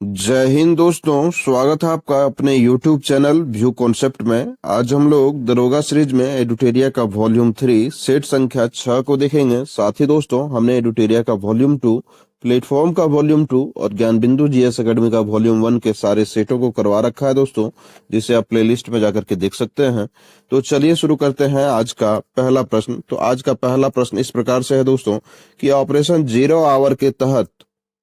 जय हिंद दोस्तों, स्वागत है आपका अपने YouTube चैनल व्यू कॉन्सेप्ट में। आज हम लोग दरोगा सीरीज में एडुटेरिया का वॉल्यूम 3 सेट संख्या 6 को देखेंगे। साथ ही दोस्तों हमने एडुटेरिया का वॉल्यूम 2, प्लेटफॉर्म का वॉल्यूम 2 और ज्ञान बिंदु जीएस एकेडमी का वॉल्यूम 1 के सारे सेटों को करवा रखा है दोस्तों, जिसे आप प्लेलिस्ट में जाकर के देख सकते हैं। तो चलिए शुरू करते हैं आज का पहला प्रश्न। तो आज का पहला प्रश्न इस प्रकार से है दोस्तों कि ऑपरेशन जीरो आवर के तहत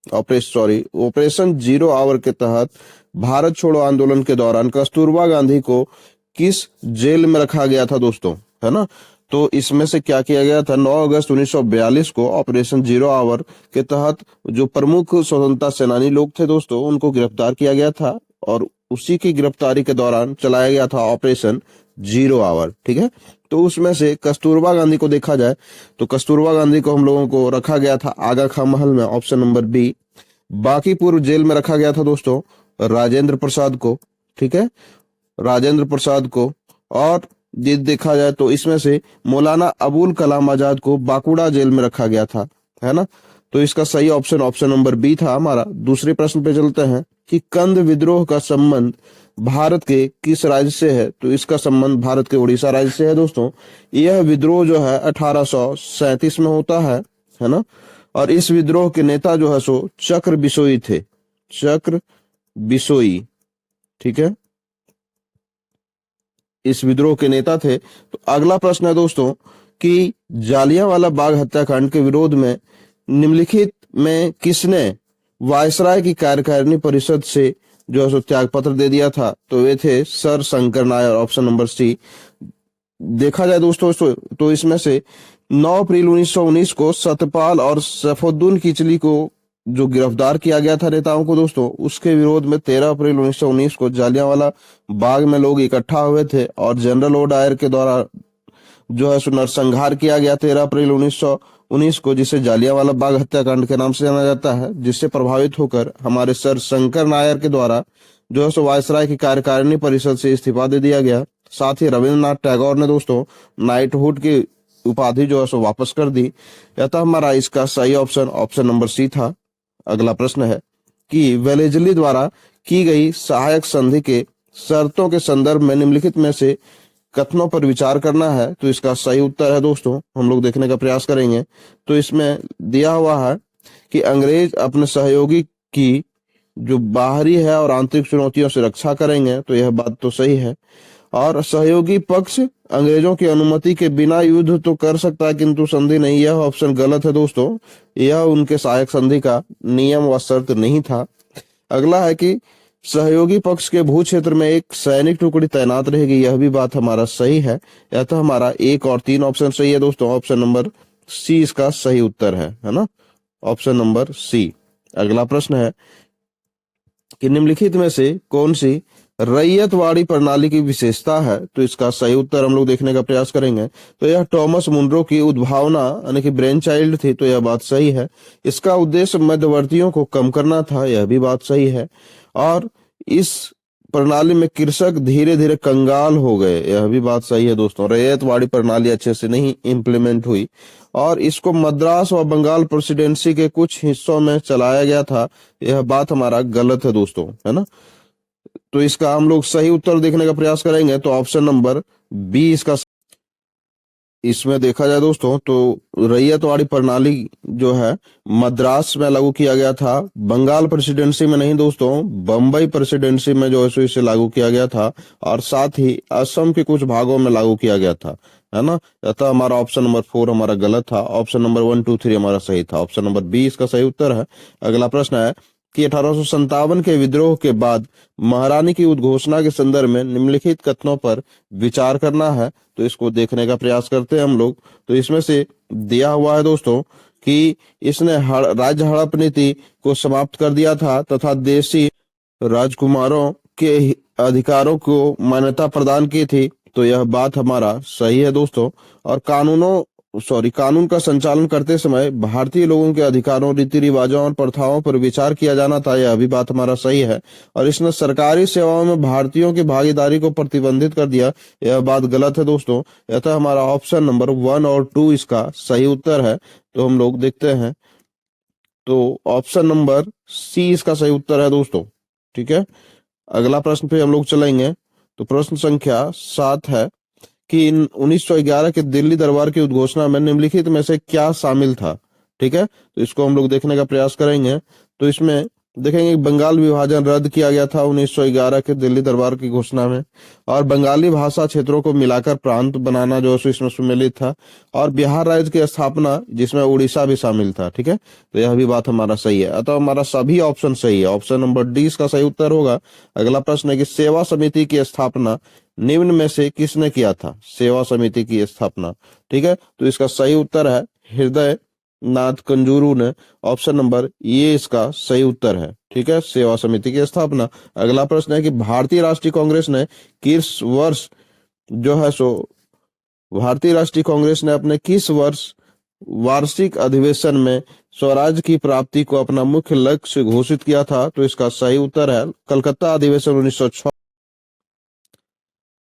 ऑपरेशन जीरो आवर के तहत भारत छोड़ो आंदोलन के दौरान कस्तूरबा गांधी को किस जेल में रखा गया था दोस्तों, है ना। तो इसमें से क्या किया गया था, 9 अगस्त 1942 को ऑपरेशन जीरो आवर के तहत जो प्रमुख स्वतंत्रता सेनानी लोग थे दोस्तों, उनको गिरफ्तार किया गया था और उसी की गिरफ्तारी के दौरान चलाया गया था ऑपरेशन जीरो आवर। ठीक है, तो उसमें से कस्तूरबा गांधी को देखा जाए तो कस्तूरबा गांधी को हम लोगों को रखा गया था आगा खां महल में, option number B. Bankipur jail में रखा गया था दोस्तों राजेंद्र प्रसाद को, ठीक है, राजेंद्र प्रसाद को। और ये देखा जाए तो इसमें से मौलाना अबुल कलाम आजाद को बांकुड़ा जेल में रखा गया था, है ना। तो इसका सही ऑप्शन ऑप्शन नंबर बी था हमारा। दूसरे प्रश्न पे चलते हैं कि कंद विद्रोह का संबंध भारत के किस राज्य से है। तो इसका संबंध भारत के उड़ीसा राज्य से है दोस्तों। यह विद्रोह जो है 1837 में होता है ना। और इस विद्रोह के नेता जो है सो चक्र बिसोई थे, चक्र बिसोई, ठीक है, इस विद्रोह के नेता थे। तो अगला प्रश्न है दोस्तों कि जालियांवाला बाग हत्याकांड के विरोध में निम्नलिखित में किसने वायसराय की कार्यकारिणी परिषद से जो है सो त्याग पत्र दे दिया था। तो वे थे sir Shankar Nair, option number C. देखा जाए दोस्तों तो इसमें से 9 अप्रैल 1919 को सतपाल और सैफुद्दीन किचली को जो गिरफ्तार किया गया था नेताओं को दोस्तों, उसके विरोध में 13 अप्रैल 1919 को जालियांवाला बाग में लोग इकट्ठा हुए थे और जनरल ओ डायर के द्वारा जो है सो नरसंहार किया गया 13 अप्रैल 1919 को, जिसे जालियांवाला बाग हत्याकांड के नाम से जाना जाता है। जिससे प्रभावित होकर हमारे सर शंकर नायर के द्वारा जो है सो वायसराय की कार्यकारिणी परिषद से इस्तीफा दे दिया गया। साथ ही रविंद्रनाथ टैगोर ने दोस्तों नाइटहुड की उपाधि जो है सो वापस कर दी। अतः हमारा इसका सही ऑप्शन ऑप्शन नंबर सी था। अगला प्रश्न है कि वेलेजली द्वारा की गई सहायक संधि के शर्तों के संदर्भ में निम्नलिखित में से कथनों पर विचार करना है। तो इसका सही उत्तर है दोस्तों, हम लोग देखने का प्रयास करेंगे। तो इसमें दिया हुआ है कि अंग्रेज अपने सहयोगी की जो बाहरी है और आंतरिक चुनौतियों से रक्षा करेंगे। तो यह बात तो सही है। और सहयोगी पक्ष अंग्रेजों की अनुमति के बिना युद्ध तो कर सकता है किंतु संधि नहीं, यह ऑप्शन गलत है दोस्तों। यह उनके सहायक संधि का नियम व शर्त नहीं था। अगला है कि सहयोगी पक्ष के भू क्षेत्र में एक सैनिक टुकड़ी तैनात रहेगी, यह भी बात हमारा सही है। अतः हमारा 1 और 3 ऑप्शन सही है दोस्तों। ऑप्शन नंबर सी इसका सही उत्तर है ना, ऑप्शन नंबर सी। अगला प्रश्न है कि निम्नलिखित में से कौन सी रैयतवाड़ी प्रणाली की विशेषता है। तो इसका सही उत्तर हम लोग देखने का प्रयास करेंगे। तो यह टॉमस मुनरो की उद्भावना यानी कि ब्रेन चाइल्ड थी, तो यह बात सही है। इसका उद्देश्य मध्यवर्तियों को कम करना था, यह भी बात सही है। और इस प्रणाली में कृषक धीरे धीरे कंगाल हो गए, यह भी बात सही है दोस्तों। रैयतवाड़ी प्रणाली अच्छे से नहीं इम्प्लीमेंट हुई और इसको मद्रास व बंगाल प्रेसिडेंसी के कुछ हिस्सों में चलाया गया था, यह बात हमारा गलत है दोस्तों, है ना। तो इसका हम लोग सही उत्तर देखने का प्रयास करेंगे। तो ऑप्शन नंबर बी इसका। इसमें देखा जाए दोस्तों तो रैयतवाड़ी प्रणाली जो है मद्रास में लागू किया गया था, बंगाल प्रेसिडेंसी में नहीं दोस्तों, बम्बई प्रेसिडेंसी में जो है सो इसे लागू किया गया था और साथ ही असम के कुछ भागों में लागू किया गया था, है ना। अतः हमारा ऑप्शन नंबर 4 हमारा गलत था। ऑप्शन नंबर 1, 2, 3 हमारा सही था। ऑप्शन नंबर बी इसका सही उत्तर है। अगला प्रश्न है कि 1857 के विद्रोह के बाद महारानी की उद्घोषणा के संदर्भ में निम्नलिखित कथनों पर विचार करना है। तो इसको देखने का प्रयास करते हैं हम लोग। तो इसमें से दिया हुआ है दोस्तों कि इसने राज्य हड़प नीति को समाप्त कर दिया था तथा देशी राजकुमारों के अधिकारों को मान्यता प्रदान की थी। तो यह बात हमारा सही है दोस्तों। और कानून का संचालन करते समय भारतीय लोगों के अधिकारों, रीति रिवाजों और प्रथाओं पर विचार किया जाना था, यह भी बात हमारा सही है। और इसने सरकारी सेवाओं में भारतीयों की भागीदारी को प्रतिबंधित कर दिया, यह बात गलत है दोस्तों। अतः हमारा ऑप्शन नंबर 1 और 2 इसका सही उत्तर है। तो हम लोग देखते हैं तो ऑप्शन नंबर सी इसका सही उत्तर है दोस्तों। ठीक है, अगला प्रश्न पे हम लोग चलेंगे। तो प्रश्न संख्या 7 है कि 1911 के दिल्ली दरबार की उद्घोषणा में निम्नलिखित में से क्या शामिल था। ठीक है, तो इसको हम लोग देखने का प्रयास करेंगे। तो इसमें देखेंगे कि बंगाल विभाजन रद्द किया गया था 1911 के दिल्ली दरबार की घोषणा में, और बंगाली भाषा क्षेत्रों को मिलाकर प्रांत बनाना जो है सो इसमें सम्मिलित था, और बिहार राज्य की स्थापना जिसमें उड़ीसा भी शामिल था। ठीक है, तो यह भी बात हमारा सही है, अतः हमारा सभी ऑप्शन सही है। ऑप्शन नंबर डी इसका सही उत्तर होगा। अगला प्रश्न है कि सेवा समिति की स्थापना निम्न में से किसने किया था। सेवा समिति की स्थापना, ठीक है, तो इसका सही उत्तर है हृदय नाथ कंजूरू ने। ऑप्शन नंबर ये इसका सही उत्तर है। ठीक है, सेवा समिति की स्थापना। अगला प्रश्न है कि भारतीय राष्ट्रीय कांग्रेस ने किस वर्ष जो है सो भारतीय राष्ट्रीय कांग्रेस ने अपने किस वर्ष वार्षिक अधिवेशन में स्वराज की प्राप्ति को अपना मुख्य लक्ष्य घोषित किया था। तो इसका सही उत्तर है कलकत्ता अधिवेशन 1906।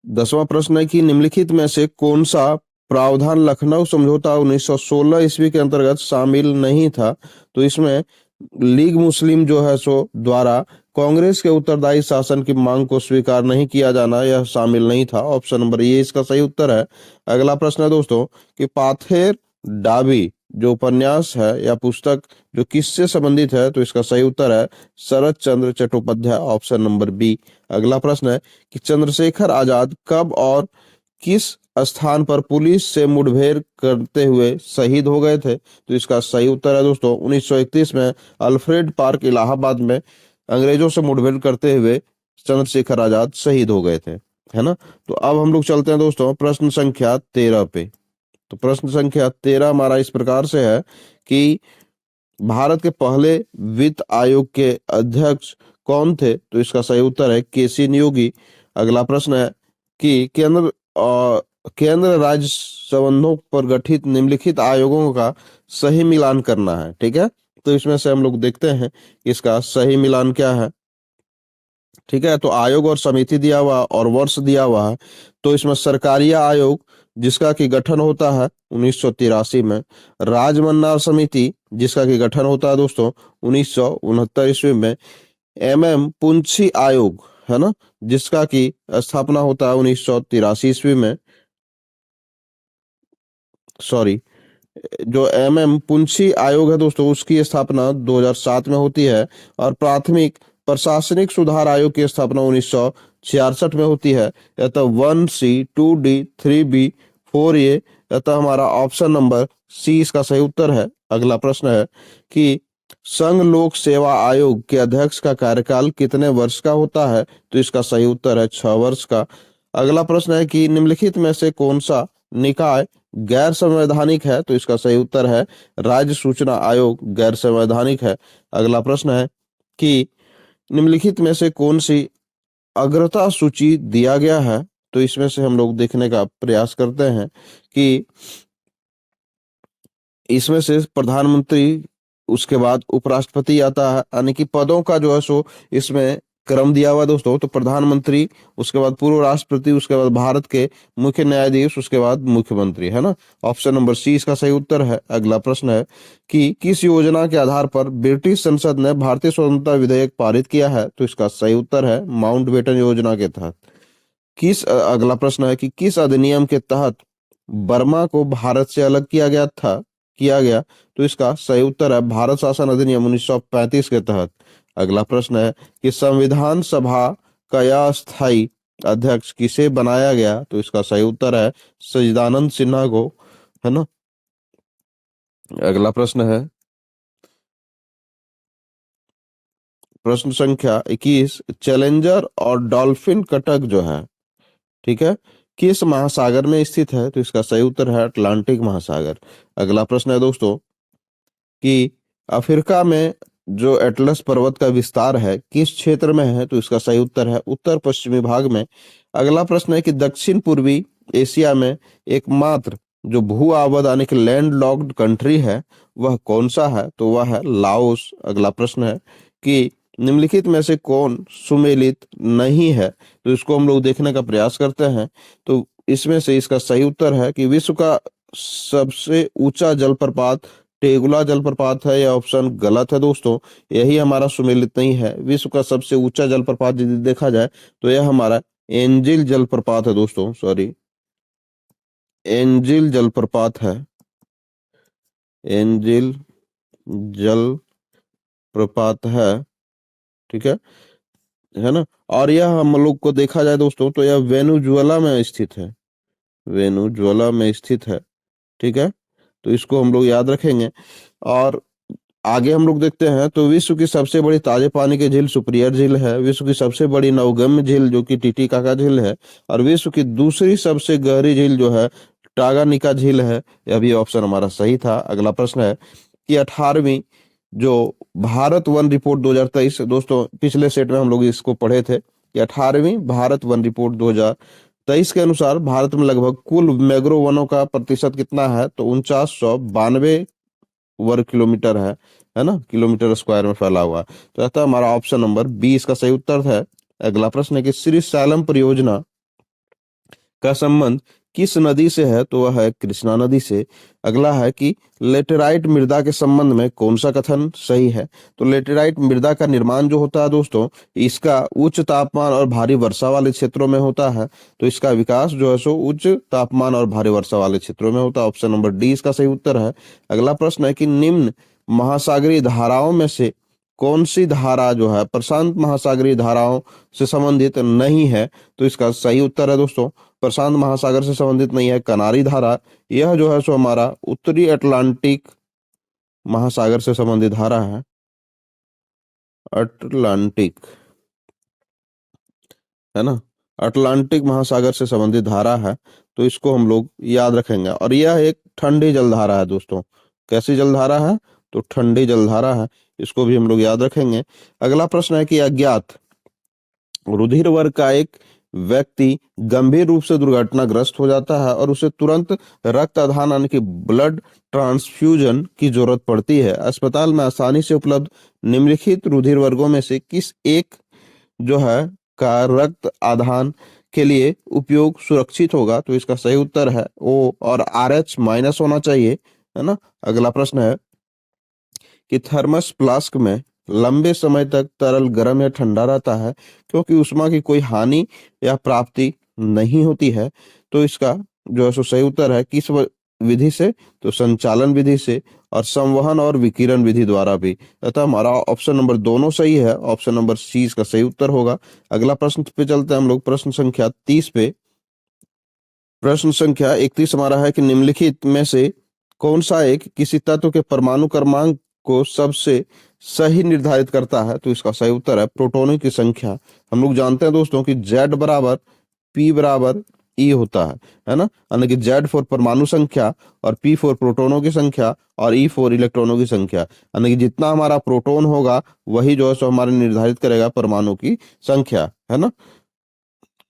10वां प्रश्न है कि निम्नलिखित में से कौन सा प्रावधान लखनऊ समझौता 1916 ईस्वी के अंतर्गत शामिल नहीं था। तो इसमें लीग मुस्लिम जो है सो द्वारा कांग्रेस के उत्तरदायी शासन की मांग को स्वीकार नहीं किया जाना यह शामिल नहीं था। ऑप्शन नंबर ये इसका सही उत्तर है। अगला प्रश्न है दोस्तों कि पाथेर डाबी जो उपन्यास है या पुस्तक जो किससे संबंधित है। तो इसका सही उत्तर है Sharat Chandra Chattopadhyay. Option number B. अगला प्रश्न है कि चंद्रशेखर आजाद कब और किस स्थान पर पुलिस से मुठभेड़ करते हुए शहीद हो गए थे। तो इसका सही उत्तर है दोस्तों 1931 में अल्फ्रेड पार्क इलाहाबाद में अंग्रेजों से मुठभेड़ करते हुए चंद्रशेखर आजाद शहीद हो गए थे, है ना। तो अब हम लोग चलते हैं दोस्तों प्रश्न संख्या 13 पे। तो प्रश्न संख्या 13 हमारा इस प्रकार से है कि भारत के पहले वित्त आयोग के अध्यक्ष कौन थे। तो इसका सही उत्तर है केसी नियोगी। अगला प्रश्न है कि केंद्र राज्य संबंधों पर गठित निम्नलिखित आयोगों का सही मिलान करना है। ठीक है, तो इसमें से हम लोग देखते हैं इसका सही मिलान क्या है। ठीक है, तो आयोग और समिति दिया हुआ और वर्ष दिया हुआ है। तो इसमें सरकारिया आयोग जिसका कि गठन होता है 1983 में, राजमन्नार समिति जिसका कि गठन होता है दोस्तों 1969 ईस्वी में, पुंछी आयोग है ना जिसका कि स्थापना होता है 1983 ईस्वी में। सॉरी, जो पुंछी आयोग है दोस्तों उसकी स्थापना 2007 में होती है, और प्राथमिक प्रशासनिक सुधार आयोग की स्थापना 1966 में होती है। अतः 1C 2D 3B 4A अतः हमारा ऑप्शन नंबर सी इसका सही उत्तर है। अगला प्रश्न है कि संघ लोक सेवा आयोग के अध्यक्ष का कार्यकाल कितने वर्ष का होता है। तो इसका सही उत्तर है 6 वर्ष का। अगला प्रश्न है कि निम्नलिखित में से कौन सा निकाय गैर संवैधानिक है। तो इसका सही उत्तर है राज्य सूचना आयोग गैर संवैधानिक है। अगला प्रश्न है कि निम्नलिखित में से कौन सी अग्रता सूची दिया गया है। तो इसमें से हम लोग देखने का प्रयास करते हैं कि इसमें से प्रधानमंत्री उसके बाद उपराष्ट्रपति आता है, यानी कि पदों का जो है सो इसमें क्रम दिया हुआ है दोस्तों। तो प्रधानमंत्री, उसके बाद पूर्व राष्ट्रपति, उसके बाद भारत के मुख्य न्यायाधीश, उसके बाद मुख्यमंत्री, है ना। ऑप्शन नंबर सी इसका सही उत्तर है। अगला प्रश्न है कि किस योजना के आधार पर ब्रिटिश संसद ने भारतीय स्वतंत्रता विधेयक पारित किया है। तो इसका सही उत्तर है माउंटबेटन योजना के तहत। अगला प्रश्न है कि किस अधिनियम के तहत बर्मा को भारत से अलग किया गया। तो इसका सही उत्तर है भारत शासन अधिनियम 1935 के तहत। अगला प्रश्न है कि संविधान सभा का अस्थायी अध्यक्ष किसे बनाया गया। तो इसका सही उत्तर है सच्चिदानंद सिन्हा को, है ना। अगला प्रश्न है प्रश्न संख्या 21, चैलेंजर और डॉल्फिन कटक जो है, ठीक है, किस महासागर में स्थित है। तो इसका सही उत्तर है अटलांटिक महासागर। अगला प्रश्न है दोस्तों कि अफ्रीका में जो एटलस पर्वत का विस्तार है किस क्षेत्र में है। तो इसका सही उत्तर है उत्तर पश्चिमी भाग में। अगला प्रश्न है कि दक्षिण पूर्वी एशिया में एकमात्र जो भू आबाद यानी कि लैंड लॉक्ड कंट्री है वह कौन सा है। तो वह है लाओस। अगला प्रश्न है कि निम्नलिखित में से कौन सुमेलित नहीं है। तो इसको हम लोग देखने का प्रयास करते हैं। तो इसमें से इसका सही उत्तर है कि विश्व का सबसे ऊंचा जलप्रपात टेगुला जलप्रपात है, यह ऑप्शन गलत है दोस्तों। यही हमारा सुमेलित नहीं है। विश्व का सबसे ऊंचा जलप्रपात यदि देखा जाए तो यह हमारा एंजिल जलप्रपात है दोस्तों, सॉरी, एंजिल जलप्रपात है, एंजिल जलप्रपात है, ठीक है ना। और यह हम लोग को देखा जाए दोस्तों तो यह वेनेजुएला में स्थित है, वेनेजुएला में स्थित है, ठीक है। तो इसको हम लोग याद रखेंगे। और आगे हम लोग देखते हैं तो विश्व की सबसे बड़ी ताजे पानी की झील सुपीरियर झील है, विश्व की सबसे बड़ी नवगम्य झील जो कि टिटिकाका झील है, और विश्व की दूसरी सबसे गहरी झील जो है टागानिका झील है। यह भी ऑप्शन हमारा सही था। अगला प्रश्न है कि 18वीं जो भारत वन रिपोर्ट 2023, दोस्तों पिछले सेट में हम लोग इसको पढ़े थे कि 18वीं भारत वन रिपोर्ट 2023 के अनुसार भारत में लगभग कुल मैंग्रोव वनों का प्रतिशत कितना है, तो 4992 वर्ग किलोमीटर है ना, किलोमीटर स्क्वायर में फैला हुआ है। तो रहता है हमारा ऑप्शन नंबर बी इसका सही उत्तर है। अगला प्रश्न है कि श्री सैलम परियोजना का संबंध किस नदी से है, तो वह है कृष्णा नदी से। अगला है कि लेटेराइट मृदा के संबंध में कौन सा कथन सही है, तो लेटेराइट मृदा का निर्माण जो होता है दोस्तों, इसका उच्च तापमान और भारी वर्षा वाले क्षेत्रों में होता है। तो इसका विकास जो है सो उच्च तापमान और भारी वर्षा वाले क्षेत्रों में होता है। ऑप्शन नंबर डी इसका सही उत्तर है। अगला प्रश्न है कि निम्न महासागरीय धाराओं में से कौन सी धारा जो है प्रशांत महासागरीय धाराओं से संबंधित नहीं है, तो इसका सही उत्तर है दोस्तों प्रशांत महासागर से संबंधित नहीं है कनारी धारा। यह जो है सो हमारा उत्तरी अटलांटिक महासागर से संबंधित धारा है, अटलांटिक, है ना, अटलांटिक महासागर से संबंधित धारा है। तो इसको हम लोग याद रखेंगे। और यह एक ठंडी जलधारा है दोस्तों। कैसी जलधारा है, तो ठंडी जलधारा है। इसको भी हम लोग याद रखेंगे। अगला प्रश्न है कि अज्ञात रुधिर वर्ग का एक व्यक्ति गंभीर रूप से दुर्घटनाग्रस्त हो जाता है और उसे तुरंत रक्त आधान यानी कि ब्लड ट्रांसफ्यूजन की जरूरत पड़ती है। अस्पताल में आसानी से उपलब्ध निम्नलिखित रुधिर वर्गों में से किस एक जो है का रक्त आधान के लिए उपयोग सुरक्षित होगा, तो इसका सही उत्तर है ओ और RH माइनस होना चाहिए, है ना। अगला प्रश्न है कि थर्मस फ्लास्क में लंबे समय तक तरल गर्म या ठंडा रहता है क्योंकि उष्मा की कोई हानि या प्राप्ति नहीं होती है। तो इसका जो है सो सही उत्तर है किस विधि से, तो संचालन विधि से और संवहन और विकिरण विधि द्वारा भी। अतः हमारा ऑप्शन नंबर दोनों सही है। ऑप्शन नंबर सी इसका सही उत्तर होगा। अगला प्रश्न पे चलते हैं हम लोग, प्रश्न संख्या 30 पे। प्रश्न संख्या 31 हमारा है कि निम्नलिखित में से कौन सा एक किसी तत्व के परमाणु क्रमांक को सबसे सही निर्धारित करता है, तो इसका सही उत्तर है प्रोटॉनों की संख्या। हम लोग जानते हैं दोस्तों कि Z बराबर P बराबर E होता है ना, यानी कि Z फॉर परमाणु संख्या और P फॉर प्रोटॉनों की संख्या और E फॉर इलेक्ट्रॉनों की संख्या। यानी कि जितना हमारा प्रोटॉन होगा वही जो है सो हमारे निर्धारित करेगा परमाणु की संख्या, है ना,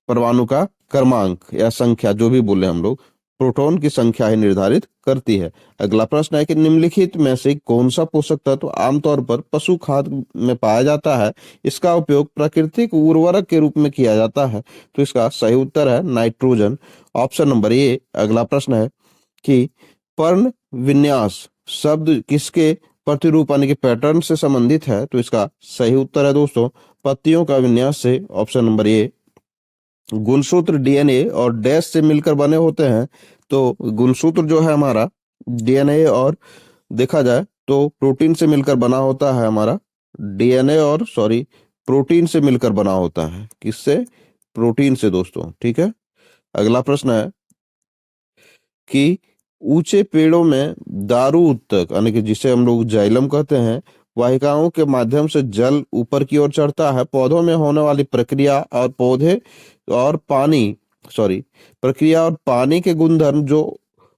परमाणु का क्रमांक या संख्या जो भी बोले हम लोग, प्रोटॉन की संख्या ही निर्धारित करती है। अगला प्रश्न है कि निम्नलिखित में से कौन सा पोषक तत्व आमतौर पर पशु खाद में पाया जाता है, इसका उपयोग प्राकृतिक उर्वरक के रूप में किया जाता है, तो इसका सही उत्तर है नाइट्रोजन। Option number A. अगला प्रश्न है कि पर्ण विन्यास शब्द किसके प्रतिरूप यानी कि पैटर्न से संबंधित है, तो इसका सही उत्तर है दोस्तों पत्तियों का विन्यास से। Option number A. गुणसूत्र DNA और डैश से मिलकर बने होते हैं, तो गुणसूत्र जो है हमारा DNA और देखा जाए तो प्रोटीन से मिलकर बना होता है हमारा DNA और सॉरी प्रोटीन से मिलकर बना होता है। किससे, प्रोटीन से दोस्तों, ठीक है। अगला प्रश्न है कि ऊंचे पेड़ों में दारू उत्तक यानी कि जिसे हम लोग जाइलम कहते हैं वाहिकाओं के माध्यम से जल ऊपर की ओर चढ़ता है। पौधों में होने वाली प्रक्रिया और पौधे और पानी सॉरी प्रक्रिया और पानी के गुणधर्म जो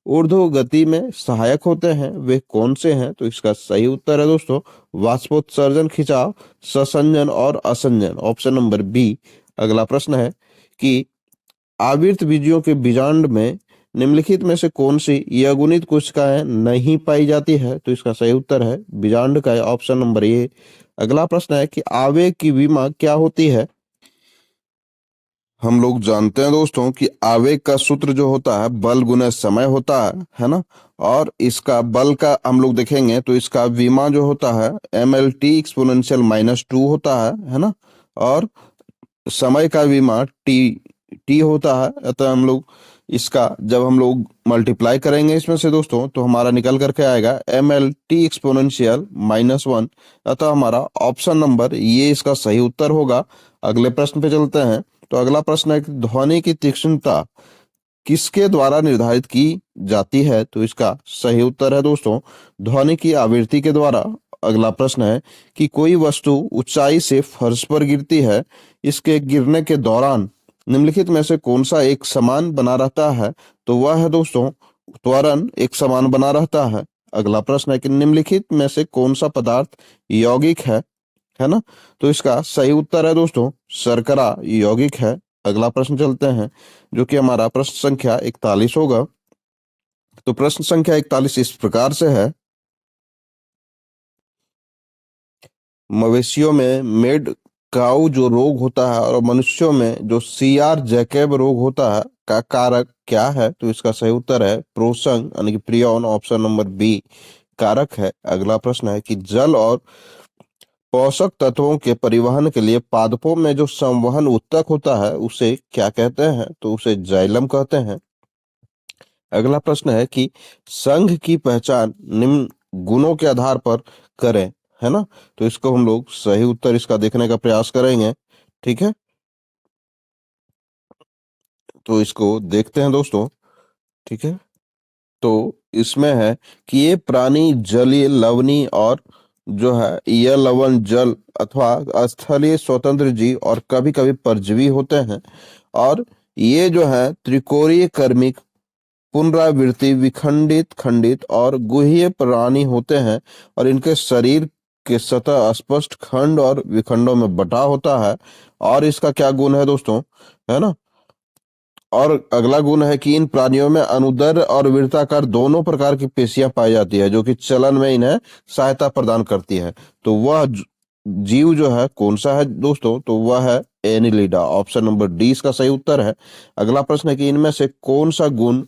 ऊर्ध्व गति में सहायक होते हैं वे कौन से हैं, तो इसका सही उत्तर है दोस्तों वाष्पोत्सर्जन, खिंचाव, ससंजन और असंजन। Option number B. अगला प्रश्न है कि आवर्त बीजियों के बीजांड में निम्नलिखित में से कौन सी यगुणित कोशिकाएं नहीं पाई जाती है, तो इसका सही उत्तर है बीजांड का ऑप्शन नंबर ए। अगला प्रश्न है कि आवेग की विमा क्या होती है, हम लोग जानते हैं दोस्तों कि आवेग का सूत्र जो होता है बल गुना समय होता है ना। और इसका बल का हम लोग देखेंगे तो इसका विमा जो होता है mlt एक्सपोनेंशियल -2 होता है ना। और समय का विमा टी टी होता है। अतः हम लोग इसका जब हम लोग मल्टीप्लाई करेंगे इसमें से दोस्तों तो हमारा निकल करके आएगा mlt एक्सपोनेंशियल -1। अतः हमारा ऑप्शन नंबर ये इसका सही उत्तर होगा। अगले प्रश्न पे चलते हैं। तो अगला प्रश्न है कि ध्वनि की तीक्ष्णता किसके द्वारा निर्धारित की जाती है? तो इसका सही उत्तर है दोस्तों ध्वनि की आवृत्ति के द्वारा। अगला प्रश्न है कि कोई वस्तु ऊंचाई से फर्श पर गिरती है, इसके गिरने के दौरान निम्नलिखित में से कौन सा एक समान बना रहता है? तो वह है दोस्तों त्वरण एक समान बना रहता है। अगला प्रश्न है कि निम्नलिखित में से कौन सा पदार्थ यौगिक है ना। तो इसका सही उत्तर है दोस्तों शर्करा यौगिक है। अगला प्रश्न चलते हैं जो कि हमारा प्रश्न संख्या 41 होगा। तो प्रश्न संख्या 41 इस प्रकार से है। मवेशियों में मेड काउ जो रोग होता है और मनुष्यों में जो सीआर जैकेब रोग होता है का कारक क्या है? तो इसका सही उत्तर है प्रोसंग यानी कि प्रियन, ऑप्शन नंबर बी कारक है। अगला प्रश्न है कि जल और पोषक तत्वों के परिवहन के लिए पादपों में जो संवहन ऊतक होता है उसे क्या कहते हैं? तो उसे जाइलम कहते हैं। अगला प्रश्न है कि संघ की पहचान निम्न गुणों के आधार पर करें, है ना। तो इसको हम लोग सही उत्तर इसका देखने का प्रयास करेंगे। ठीक है, तो इसको देखते हैं दोस्तों। ठीक है, तो इसमें है कि ये प्राणी जलीय लवणीय और जो है यह लवण जल अथवा स्थलीय स्वतंत्र जीव और कभी कभी परजीवी होते हैं। और ये जो है त्रिकोणीय कर्मिक पुनरावृत्ति विखंडित खंडित और गुह्य प्राणी होते हैं। और इनके शरीर के सतह स्पष्ट खंड और विखंडों में बटा होता है। और इसका क्या गुण है दोस्तों, है ना। और अगला गुण है कि इन प्राणियों में अनुदैर्घ्य और वृत्ताकार दोनों प्रकार की पेशियां पाई जाती है जो कि चलन में इन्हें सहायता प्रदान करती है। तो वह जीव जो है कौन सा है दोस्तों? तो वह है एनिलिडा, ऑप्शन नंबर डी इसका सही उत्तर है। अगला प्रश्न है कि इनमें से कौन सा गुण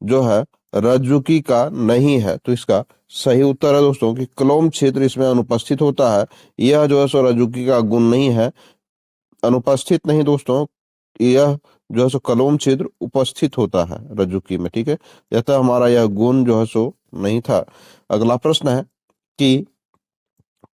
जो है रज्जुकी का नहीं है? तो इसका सही उत्तर है दोस्तों कि क्लोम क्षेत्र इसमें अनुपस्थित होता है। यह जो है सो रज्जुकी का गुण नहीं है, अनुपस्थित नहीं दोस्तों, यह जो है सो कलोम छिद्र उपस्थित होता है रज्जुकी में। ठीक है, अतः हमारा यह गुण जो है सो नहीं था। अगला प्रश्न है कि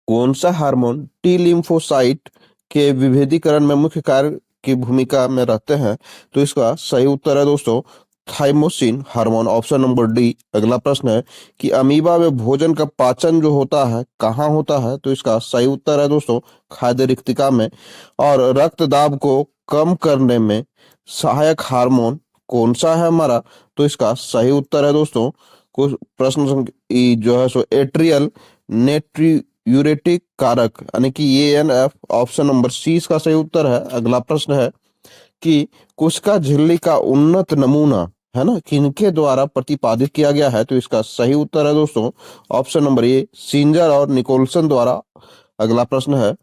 कौन सा हार्मोन टी लिम्फोसाइट के विभेदीकरण में मुख्य कार्य की भूमिका में रहते हैं? तो इसका सही उत्तर है दोस्तों thymosin hormone, option number D. अगला प्रश्न है कि अमीबा में भोजन का पाचन जो होता है कहाँ होता है? तो इसका सही उत्तर है दोस्तों खाद्य रिक्तिका में। और रक्त दाब को कम करने में सहायक हार्मोन कौन सा है हमारा? तो इसका सही उत्तर है दोस्तों कुछ प्रश्न जो है सो एट्रियल नेट्रियूरेटिक कारक यानी कि ANF, ऑप्शन नंबर सी इसका सही उत्तर है। अगला प्रश्न है कि कुश्का झिल्ली का उन्नत नमूना है ना किनके द्वारा प्रतिपादित किया गया है? तो इसका सही उत्तर है दोस्तों ऑप्शन नंबर ए सिंजर और निकोलसन द्वारा। अगला प्रश्न है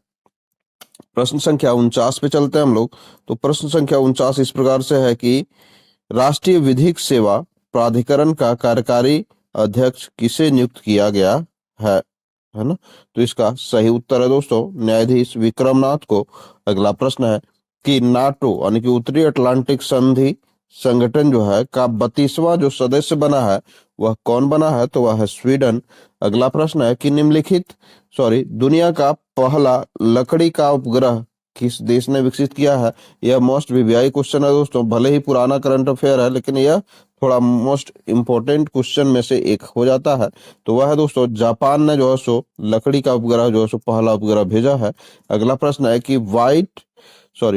प्रश्न संख्या 49 पे चलते हैं हम लोग। तो प्रश्न संख्या 49 इस प्रकार से है कि राष्ट्रीय विधिक सेवा प्राधिकरण का कार्यकारी अध्यक्ष किसे नियुक्त किया गया है ना। तो इसका सही उत्तर है दोस्तों न्यायाधीश विक्रमनाथ को। अगला प्रश्न है कि नाटो यानी कि उत्तरी अटलांटिक संधि संगठन जो है का 32वां जो सदस्य बना है वह कौन बना है? तो वह है स्वीडन। अगला प्रश्न है कि निम्नलिखित दुनिया का पहला लकड़ी का उपग्रह किस देश ने विकसित किया है? यह मोस्ट वीवीआई क्वेश्चन है दोस्तों, भले ही पुराना करंट अफेयर है लेकिन यह थोड़ा मोस्ट इंपॉर्टेंट क्वेश्चन में से एक हो जाता है। तो वह है दोस्तों जापान ने जो है सो लकड़ी का उपग्रह जो है सो पहला उपग्रह भेजा है। अगला प्रश्न है कि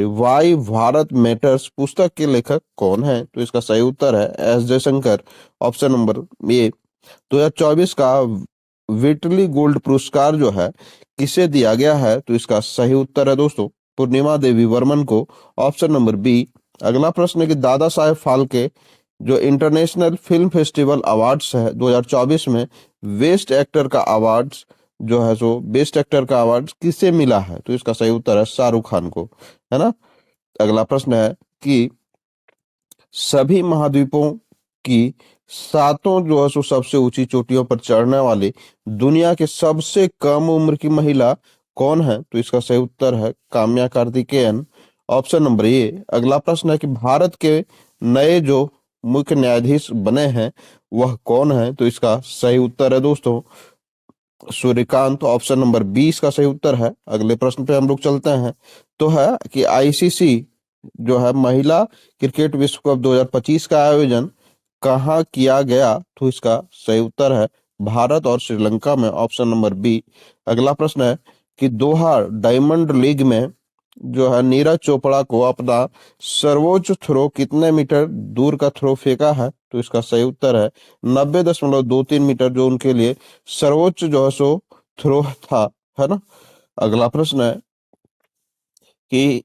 वाई भारत मैटर्स पुस्तक के लेखक कौन है? तो इसका सही उत्तर है S Jaishankar, option number A. 2024 का विटली गोल्ड पुरस्कार जो है किसे दिया गया है? तो इसका सही उत्तर है दोस्तों पूर्णिमा देवी वर्मन को, ऑप्शन नंबर बी। अगला प्रश्न है कि दादा साहेब फाल्के जो इंटरनेशनल फिल्म फेस्टिवल अवार्ड्स है 2024 में बेस्ट एक्टर का अवार्ड्स जो है सो बेस्ट एक्टर का अवार्ड किसे मिला है? तो इसका सही उत्तर है शाहरुख खान को, है ना। अगला प्रश्न है कि सभी महाद्वीपों की सातों जो है सो सबसे ऊंची चोटियों पर चढ़ने वाली दुनिया के सबसे कम उम्र की महिला कौन है? तो इसका सही उत्तर है Kamya Karthikeyan, option number A. अगला प्रश्न है कि भारत के नए जो मुख्य न्यायाधीश बने हैं वह कौन है? तो इसका सही उत्तर है दोस्तों सूर्यकांत, ऑप्शन नंबर 20 का सही उत्तर है। अगले प्रश्न पे हम लोग चलते हैं, तो है कि आईसीसी जो है महिला क्रिकेट विश्व कप 2025 का आयोजन कहाँ किया गया? तो इसका सही उत्तर है भारत और श्रीलंका में, ऑप्शन नंबर बी। अगला प्रश्न है कि दोहा डायमंड लीग में जो है नीरज चोपड़ा को अपना सर्वोच्च थ्रो कितने मीटर दूर का थ्रो फेंका है? तो इसका सही उत्तर है 90.23 मीटर, जो उनके लिए सर्वोच्च जो है सो थ्रो था, है ना। अगला प्रश्न है कि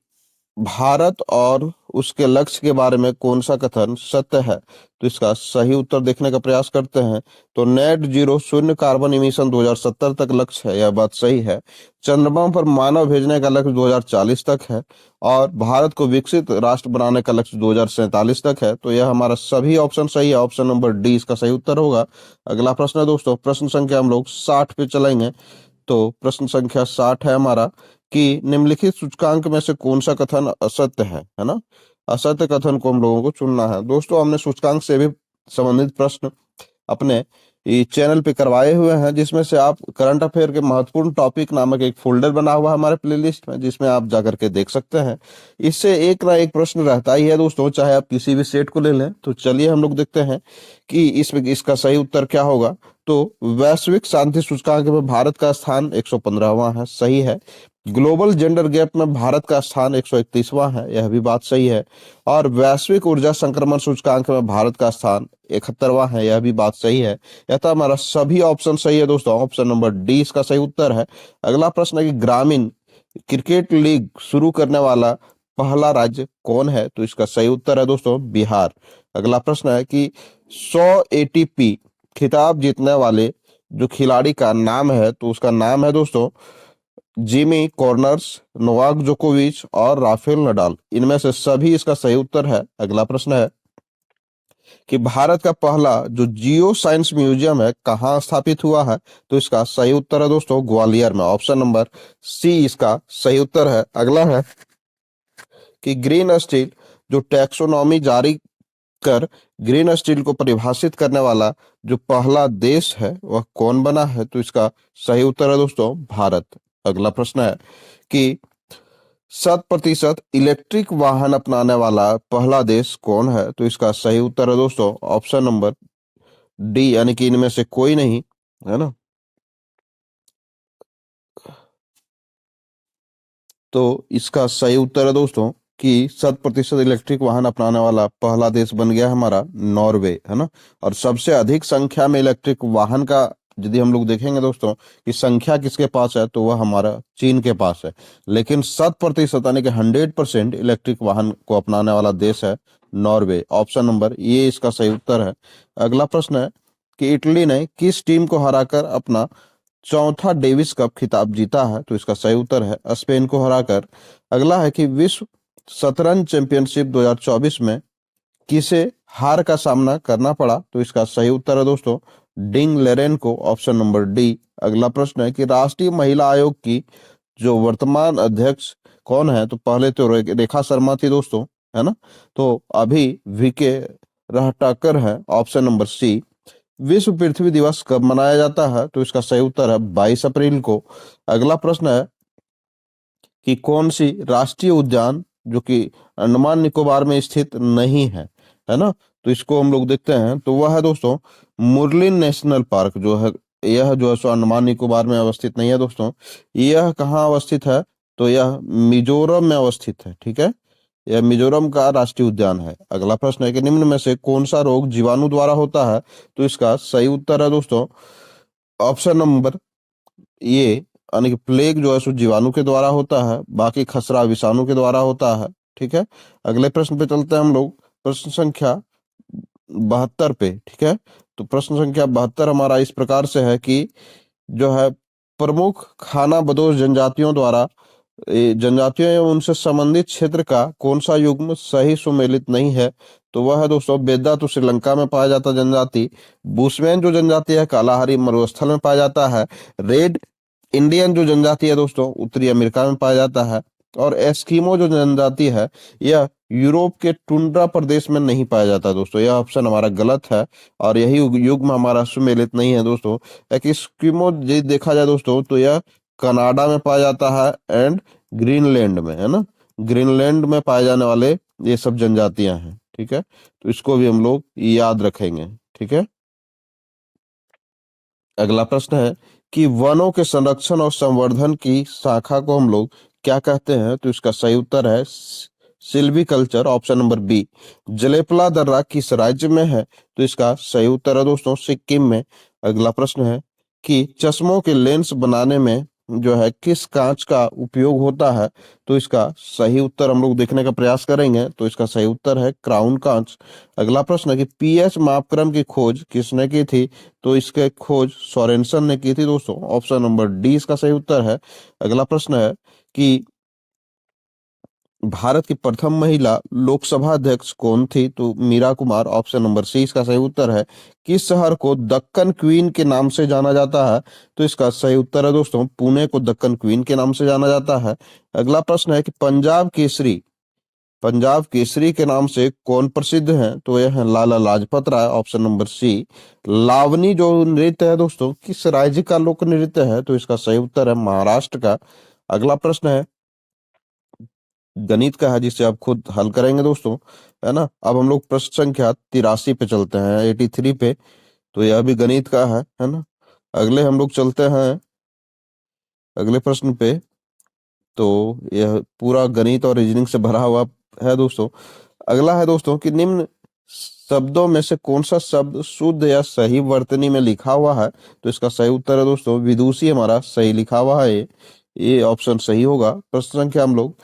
भारत और उसके लक्ष्य के बारे में कौन सा कथन सत्य है? तो इसका सही उत्तर देखने का प्रयास करते हैं, तो नेट जीरो शून्य कार्बन इमिशन 2070 तक लक्ष्य है, यह बात सही है। चंद्रमा पर मानव भेजने का लक्ष्य 2040 तक है, और भारत को विकसित राष्ट्र बनाने का लक्ष्य 2047 तक है। तो यह हमारा सभी ऑप्शन सही है, ऑप्शन नंबर डी इसका सही उत्तर होगा। अगला प्रश्न है दोस्तों, प्रश्न संख्या हम लोग 60 पे चलेंगे। तो प्रश्न संख्या 60 है हमारा कि निम्नलिखित सूचकांक में से कौन सा कथन असत्य है ना। असत्य कथन को हम लोगों को चुनना है। दोस्तों हमने सूचकांक से भी संबंधित प्रश्न अपने ये चैनल पे करवाए हुए हैं, जिसमें से आप करंट अफेयर के महत्वपूर्ण टॉपिक नामक एक फोल्डर बना हुआ है हमारे प्लेलिस्ट में, जिसमें आप जाकर के देख सकते हैं। इससे एक ना एक प्रश्न रहता ही है दोस्तों, चाहे आप किसी भी स्टेट को ले लें। तो चलिए हम लोग देखते हैं कि इसमें इसका सही उत्तर क्या होगा। तो वैश्विक शांति सूचकांक में भारत का स्थान 115वां है, सही है। ग्लोबल जेंडर गैप में भारत का स्थान 131वां है, यह भी बात सही है। और वैश्विक ऊर्जा संक्रमण सूचकांक में भारत का स्थान 71वां है, यह भी बात सही है। यथा हमारा सभी ऑप्शन सही है दोस्तों, ऑप्शन नंबर डी इसका सही उत्तर है। अगला प्रश्न है कि ग्रामीण क्रिकेट लीग शुरू करने वाला पहला राज्य कौन है? तो इसका सही उत्तर है दोस्तों बिहार। अगला प्रश्न है कि 100 एटीपी खिताब जीतने वाले जो खिलाड़ी का नाम है, तो उसका नाम है दोस्तों जिमी कॉर्नर्स, नोवाक जोकोविच और राफेल नडाल। इनमें से सभी इसका सही उत्तर है। अगला प्रश्न है कि भारत का पहला जो जियो साइंस म्यूजियम है कहाँ स्थापित हुआ है? तो इसका सही उत्तर है दोस्तों ग्वालियर में, ऑप्शन नंबर सी इसका सही उत्तर है। अगला है कि ग्रीन स्टील जो टैक्सोनॉमी जारी कर ग्रीन स्टील को परिभाषित करने वाला जो पहला देश है वह कौन बना है? तो इसका सही उत्तर है दोस्तों भारत। अगला प्रश्न है कि 100% इलेक्ट्रिक वाहन अपनाने वाला पहला देश कौन है? तो इसका सही उत्तर है दोस्तों ऑप्शन नंबर डी, यानी कि इनमें से कोई नहीं, है ना। तो इसका सही उत्तर है दोस्तों कि 100% इलेक्ट्रिक वाहन अपनाने वाला पहला देश बन गया हमारा नॉर्वे, है ना। और सबसे अधिक संख्या में इलेक्ट्रिक वाहन का यदि हम लोग देखेंगे दोस्तों कि संख्या किसके पास है, तो वह हमारा चीन के पास है। लेकिन 100% यानी कि 100% इलेक्ट्रिक वाहन को अपनाने वाला देश है नॉर्वे, ऑप्शन नंबर ये इसका सही उत्तर है। अगला प्रश्न है कि इटली ने किस टीम को हराकर अपना चौथा डेविस कप खिताब जीता है? तो इसका सही उत्तर है स्पेन को हराकर। अगला है कि विश्व शतरंज चैंपियनशिप 2024 में किसे हार का सामना करना पड़ा? तो इसका सही उत्तर है दोस्तों डिंग लेरेन को, ऑप्शन नंबर डी। अगला प्रश्न है कि राष्ट्रीय महिला आयोग की जो वर्तमान अध्यक्ष कौन है? तो पहले तो रेखा शर्मा थी दोस्तों, है ना। तो अभी वीके रहटाकर है, ऑप्शन नंबर सी। विश्व पृथ्वी दिवस कब मनाया जाता है? तो इसका सही उत्तर है 22 अप्रैल को। अगला प्रश्न है कि कौन सी राष्ट्रीय उद्यान जो कि अंडमान निकोबार में स्थित नहीं है ना। तो इसको हम लोग देखते हैं, तो वह है दोस्तों मुरलिन नेशनल पार्क जो है, यह जो है सो अंडमान निकोबार में अवस्थित नहीं है दोस्तों। यह कहाँ अवस्थित है? तो यह मिजोरम में अवस्थित है, ठीक है। यह मिजोरम का राष्ट्रीय उद्यान है। अगला प्रश्न है कि निम्न में से कौन सा रोग जीवाणु द्वारा होता है? तो इसका सही उत्तर है दोस्तों ऑप्शन नंबर ये, यानी कि प्लेग जो है सो जीवाणु के द्वारा होता है, बाकी खसरा विषाणु के द्वारा होता है, ठीक है। अगले प्रश्न पे चलते हैं हम लोग, प्रश्न संख्या 72 पे, ठीक है। तो प्रश्न संख्या 72 हमारा इस प्रकार से है कि जो है प्रमुख खाना बदोश जनजातियों द्वारा जनजातियों एवं उनसे संबंधित क्षेत्र का कौन सा युग्म सही सुमेलित नहीं है? तो वह है दोस्तों बेद्दा, तो श्रीलंका में पाया जाता जनजाति। बुशमैन जो जनजाति है कालाहारी मरुस्थल में पाया जाता है। रेड इंडियन जो जनजाति है दोस्तों उत्तरी अमेरिका में पाया जाता है। और एस्किमो जो जनजाति है यह यूरोप के टुंड्रा प्रदेश में नहीं पाया जाता दोस्तों। यह ऑप्शन हमारा गलत है और यही युग्म हमारा सुमेलित नहीं है दोस्तों। एक एस्किमो यदि देखा जाए दोस्तों तो यह कनाडा में पाया जाता है एंड ग्रीनलैंड में, है ना। ग्रीनलैंड में पाए जाने वाले ये सब जनजातियां हैं, ठीक है। तो इसको भी हम लोग याद रखेंगे, ठीक है। अगला प्रश्न है कि वनों के संरक्षण और संवर्धन की शाखा को हम लोग क्या कहते हैं? तो इसका सही उत्तर है silviculture, option number B. Jelep La दर्रा किस राज्य में है? तो इसका सही उत्तर है दोस्तों सिक्किम में। अगला प्रश्न है कि चश्मों के लेंस बनाने में जो है किस कांच का उपयोग होता है? तो इसका सही उत्तर हम लोग देखने का प्रयास करेंगे। तो इसका सही उत्तर है क्राउन कांच। अगला प्रश्न है कि पीएच मापक्रम की खोज किसने की थी? तो इसके खोज सोरेनसन ने की थी दोस्तों। ऑप्शन नंबर डी इसका सही उत्तर है। अगला प्रश्न है कि भारत की प्रथम महिला लोकसभा अध्यक्ष कौन थी? तो Meira Kumar, option number C इसका सही उत्तर है। किस शहर को दक्कन क्वीन के नाम से जाना जाता है? तो इसका सही उत्तर है दोस्तों पुणे को दक्कन क्वीन के नाम से जाना जाता है। अगला प्रश्न है कि पंजाब केसरी के नाम से कौन प्रसिद्ध है? तो यह है लाला लाजपत राय, ऑप्शन नंबर सी। लावनी जो नृत्य है दोस्तों किस राज्य का लोक नृत्य है? तो इसका सही उत्तर है महाराष्ट्र का। अगला प्रश्न है गणित का है जिसे आप खुद हल करेंगे दोस्तों, है ना। अब हम लोग प्रश्न संख्या 83 पे चलते हैं, 83 पे। तो यह भी गणित का है ना। अगले हम लोग चलते हैं अगले प्रश्न पे। तो यह पूरा गणित और रीजनिंग से भरा हुआ है दोस्तों। अगला है दोस्तों कि निम्न शब्दों में से कौन सा शब्द शुद्ध या सही वर्तनी में लिखा हुआ है? तो इसका सही उत्तर है दोस्तों विदुषी हमारा सही लिखा हुआ है। ये ऑप्शन सही होगा। प्रश्न संख्या हम लोग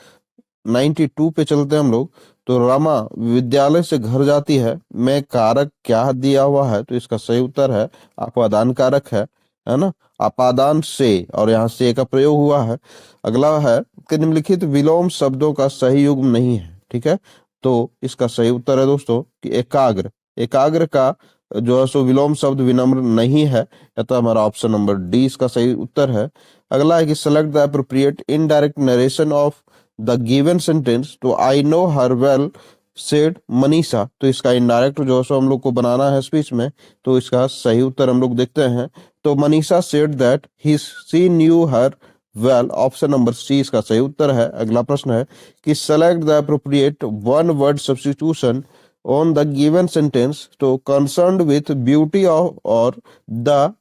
92 पे चलते हैं हम लोग। तो रमा विद्यालय से घर जाती है में कारक क्या दिया हुआ है? तो इसका सही उत्तर है अपादान कारक है ना। अपादान से, और यहाँ से का प्रयोग हुआ है। अगला है कि निम्नलिखित विलोम शब्दों का सही युग्म नहीं है, ठीक है। तो इसका सही उत्तर है दोस्तों कि एकाग्र। एकाग्र का जो है सो विलोम शब्द विनम्र नहीं है। अतः हमारा ऑप्शन नंबर डी इसका सही उत्तर है। अगला है कि select the appropriate indirect narration of the given sentence. तो I know her well said Manisha. तो इसका इनडायरेक्ट जो है सो हम लोग को बनाना है स्पीच में। तो इसका सही उत्तर हम लोग देखते हैं। तो Manisha said that he see new her well, option number C इसका सही उत्तर है। अगला प्रश्न है कि select the appropriate one word substitution on the given sentence. तो कंसर्न्ड विथ ब्यूटी ऑफ और द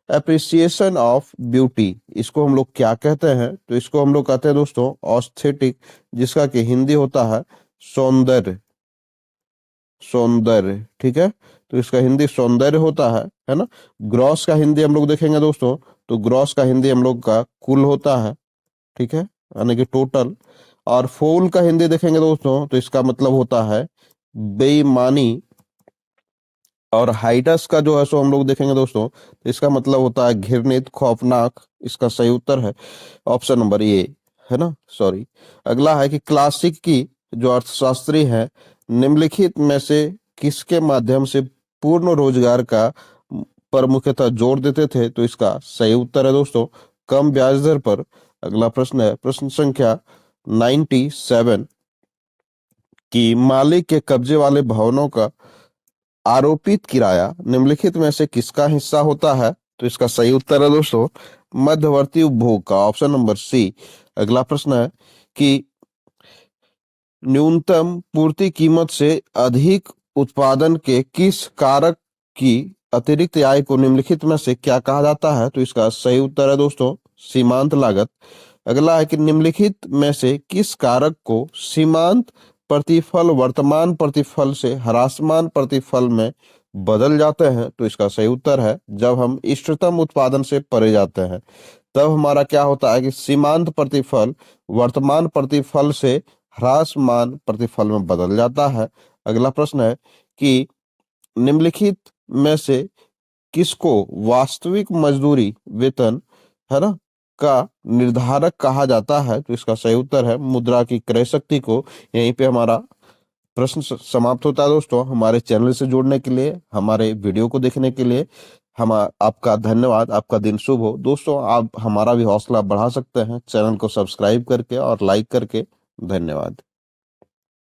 एप्रिसिएशन ऑफ ब्यूटी, इसको हम लोग क्या कहते हैं? तो इसको हम लोग कहते हैं दोस्तों ऑस्थेटिक, जिसका कि हिंदी होता है सौंदर्य। सौंदर्य, ठीक है। तो इसका हिंदी सौंदर्य होता है ना। ग्रॉस का हिंदी हम लोग देखेंगे दोस्तों। तो ग्रॉस का हिंदी हम लोग का कुल होता है, ठीक है, यानी कि टोटल। और फूल का हिंदी देखेंगे दोस्तों तो इसका मतलब होता है बेईमानी। और हाइडस का जो है सो हम लोग देखेंगे दोस्तों तो इसका मतलब होता है घृणित, खौफनाक। इसका सही उत्तर है ऑप्शन नंबर ए, है ना, सॉरी। अगला है कि क्लासिक की जो अर्थशास्त्री है निम्नलिखित में से किसके माध्यम से पूर्ण रोजगार का पर मुख्यतः जोर देते थे? तो इसका सही उत्तर है दोस्तों कम ब्याज दर पर। अगला प्रश्न है प्रश्न संख्या 97 कि मालिक के कब्जे वाले भवनों का आरोपित किराया निम्नलिखित में से किसका हिस्सा होता है? तो इसका सही उत्तर है दोस्तों मध्यवर्ती उपभोग का, ऑप्शन नंबर सी। अगला प्रश्न है कि न्यूनतम पूर्ति कीमत से अधिक उत्पादन के किस कारक की अतिरिक्त आय को निम्नलिखित में से क्या कहा जाता है? तो इसका सही उत्तर है दोस्तों सीमांत लागत। अगला है कि निम्नलिखित में से किस कारक को सीमांत प्रतिफल वर्तमान प्रतिफल से ह्रासमान प्रतिफल में बदल जाते हैं? तो इसका सही उत्तर है जब हम इष्टतम उत्पादन से परे जाते हैं तब हमारा क्या होता है कि सीमांत प्रतिफल वर्तमान प्रतिफल से ह्रासमान प्रतिफल में बदल जाता है। अगला प्रश्न है कि निम्नलिखित में से किसको वास्तविक मजदूरी वेतन, है ना, का निर्धारक कहा जाता है? तो इसका सही उत्तर है मुद्रा की क्रय शक्ति को। यहीं पे हमारा प्रश्न समाप्त होता है दोस्तों। हमारे चैनल से जुड़ने के लिए, हमारे वीडियो को देखने के लिए हम आपका धन्यवाद। आपका दिन शुभ हो दोस्तों। आप हमारा भी हौसला बढ़ा सकते हैं चैनल को सब्सक्राइब करके और लाइक करके। धन्यवाद।